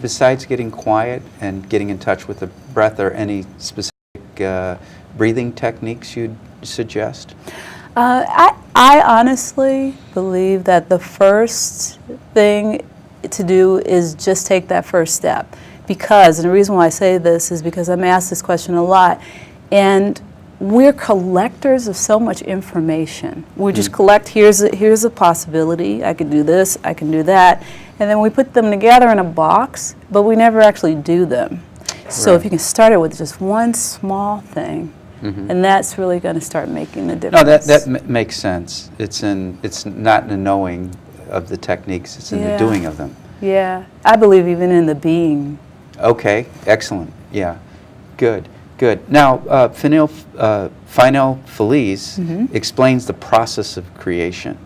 Besides getting quiet and getting in touch with the breath, are any specific breathing techniques you'd suggest? I honestly believe that the first thing to do is just take that first step. Because, and the reason why I say this is because I'm asked this question a lot, and we're collectors of so much information. We just collect, here's a possibility, I could do this, I can do that, and then we put them together in a box, but we never actually do them. So if you can start it with just one small thing, and that's really going to start making the difference. No, that makes sense. It's not in the knowing of the techniques, it's in the doing of them. Yeah, I believe even in the being. Okay, excellent. Yeah, good. Now, Finel Feliz explains the process of creation.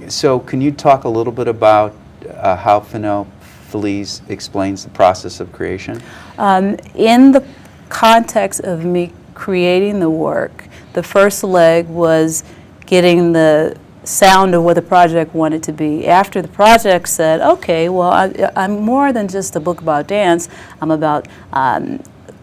So can you talk a little bit about how Finel Feliz explains the process of creation? In the context of me creating the work, the first leg was getting the sound of what the project wanted to be. After the project said, okay, well, I'm more than just a book about dance. I'm about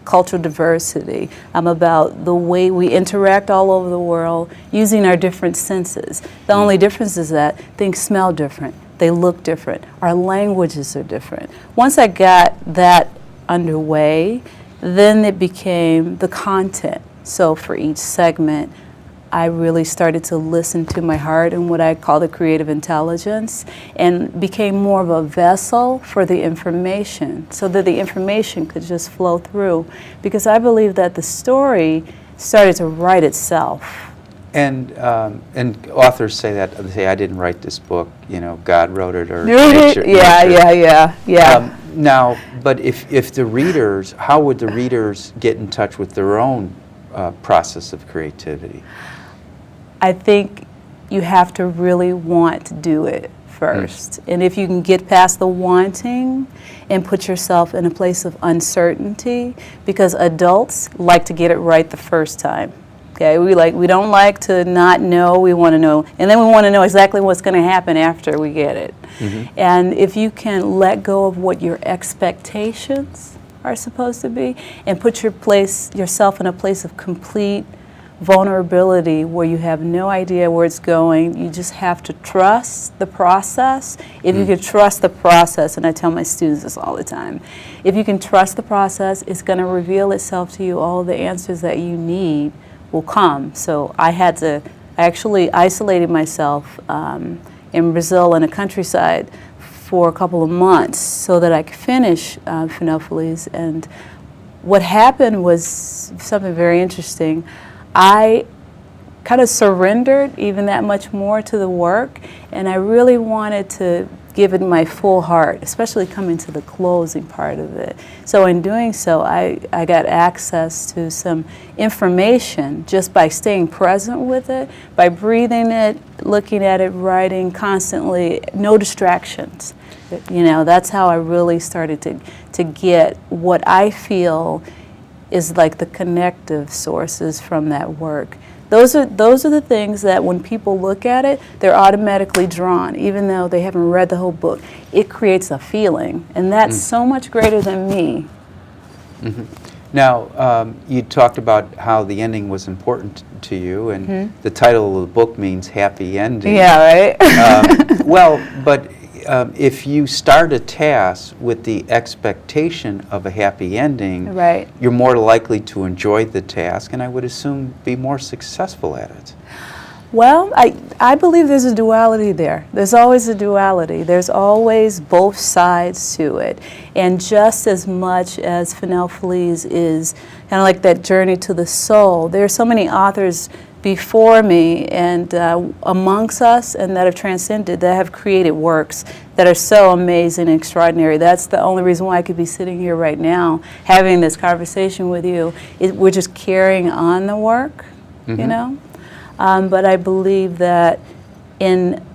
cultural diversity. I'm about the way we interact all over the world using our different senses. The only difference is that things smell different. They look different. Our languages are different. Once I got that underway, then it became the content. So for each segment, I really started to listen to my heart and what I call the creative intelligence, and became more of a vessel for the information so that the information could just flow through. Because I believe that the story started to write itself. And authors say that, they say, I didn't write this book, God wrote it, or nature. Yeah. Now, but if the readers, how would the readers get in touch with their own process of creativity? I think you have to really want to do it first. And if you can get past the wanting and put yourself in a place of uncertainty, because adults like to get it right the first time. Okay, we don't like to not know, we want to know, and then we want to know exactly what's going to happen after we get it. And if you can let go of what your expectations are supposed to be and put yourself in a place of complete vulnerability where you have no idea where it's going, you just have to trust the process. If you can trust the process, and I tell my students this all the time, if you can trust the process, it's going to reveal itself to you. All the answers that you need will come. So I actually isolated myself in Brazil in a countryside for a couple of months so that I could finish Finel Feliz. And what happened was something very interesting. I kind of surrendered even that much more to the work, and I really wanted to give it my full heart, especially coming to the closing part of it. So in doing so, I got access to some information just by staying present with it, by breathing it, looking at it, writing constantly, no distractions. That's how I really started to get what I feel is like the connective sources from that work. Those are the things that when people look at it, they're automatically drawn, even though they haven't read the whole book. It creates a feeling, and that's so much greater than me. Now, you talked about how the ending was important to you, and the title of the book means happy ending. Yeah, right? Well, but if you start a task with the expectation of a happy ending, you're more likely to enjoy the task, and I would assume be more successful at it. Well, I believe there's a duality there. There's always a duality. There's always both sides to it. And just as much as Finel Feliz is kind of like that journey to the soul, there are so many authors before me and amongst us and that have transcended, that have created works that are so amazing and extraordinary. That's the only reason why I could be sitting here right now having this conversation with you. We're just carrying on the work, but I believe that in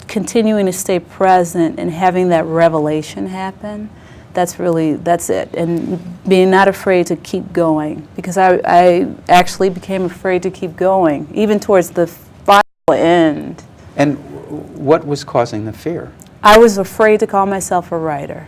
continuing to stay present and having that revelation happen, that's it. And being not afraid to keep going, because I actually became afraid to keep going, even towards the final end. And what was causing the fear? I was afraid to call myself a writer.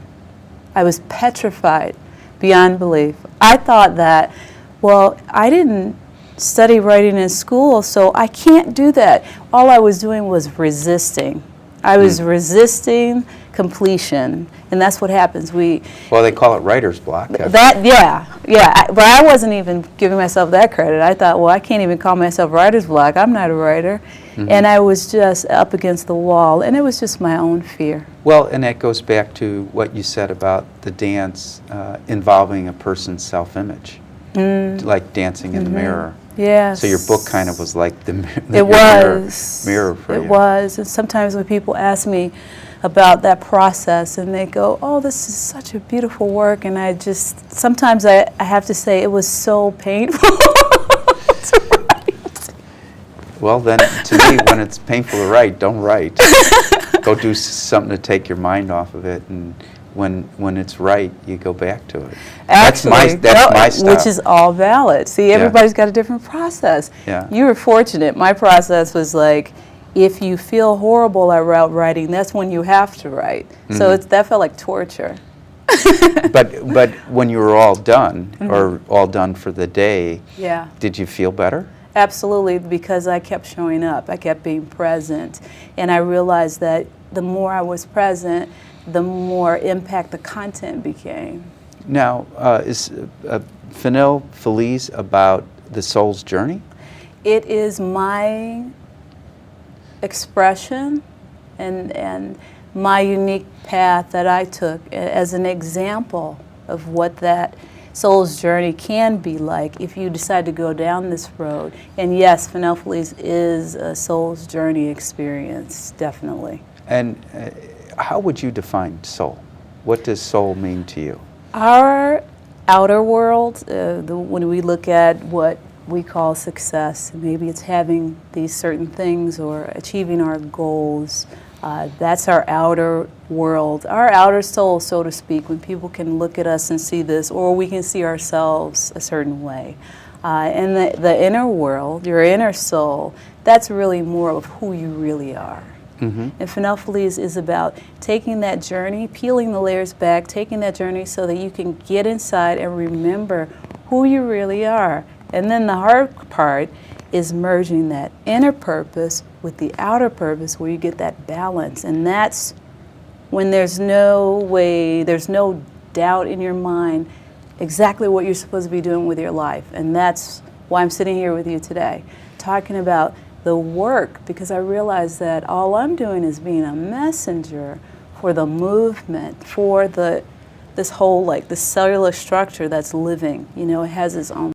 I was petrified beyond belief. I thought that, well, I didn't study writing in school, so I can't do that. All I was doing was resisting. I was resisting completion, and that's what happens. Well, they call it writer's block. But I wasn't even giving myself that credit. I thought, well, I can't even call myself writer's block. I'm not a writer. And I was just up against the wall, and it was just my own fear. Well, and that goes back to what you said about the dance involving a person's self-image, like dancing in the mirror. Yes. So your book kind of was like the mirror for you. It was. And sometimes when people ask me about that process and they go, oh, this is such a beautiful work, and sometimes I have to say it was so painful to write. Well, then, to me, when it's painful to write, don't write. Go do something to take your mind off of it, and when it's right, you go back to it. Actually, that's my style. Which is all valid. See, everybody's got a different process. Yeah. You were fortunate. My process was like, if you feel horrible about writing, that's when you have to write. So that felt like torture. But when you were all done, or all done for the day, did you feel better? Absolutely, because I kept showing up. I kept being present. And I realized that the more I was present, the more impact the content became. Now, is Finale Feliz about the soul's journey? It is my expression and my unique path that I took as an example of what that soul's journey can be like if you decide to go down this road. And yes, Finale Feliz is a soul's journey experience, definitely. And how would you define soul? What does soul mean to you? Our outer world, when we look at what we call success, maybe it's having these certain things or achieving our goals, that's our outer world, our outer soul, so to speak, when people can look at us and see this, or we can see ourselves a certain way. And the inner world, your inner soul, that's really more of who you really are. And Finale Feliz is about taking that journey, peeling the layers back, taking that journey so that you can get inside and remember who you really are. And then the hard part is merging that inner purpose with the outer purpose where you get that balance. And that's when there's no doubt in your mind exactly what you're supposed to be doing with your life. And that's why I'm sitting here with you today, talking about the work, because I realize that all I'm doing is being a messenger for the movement, for this whole, like, the cellular structure that's living. You know, it has its own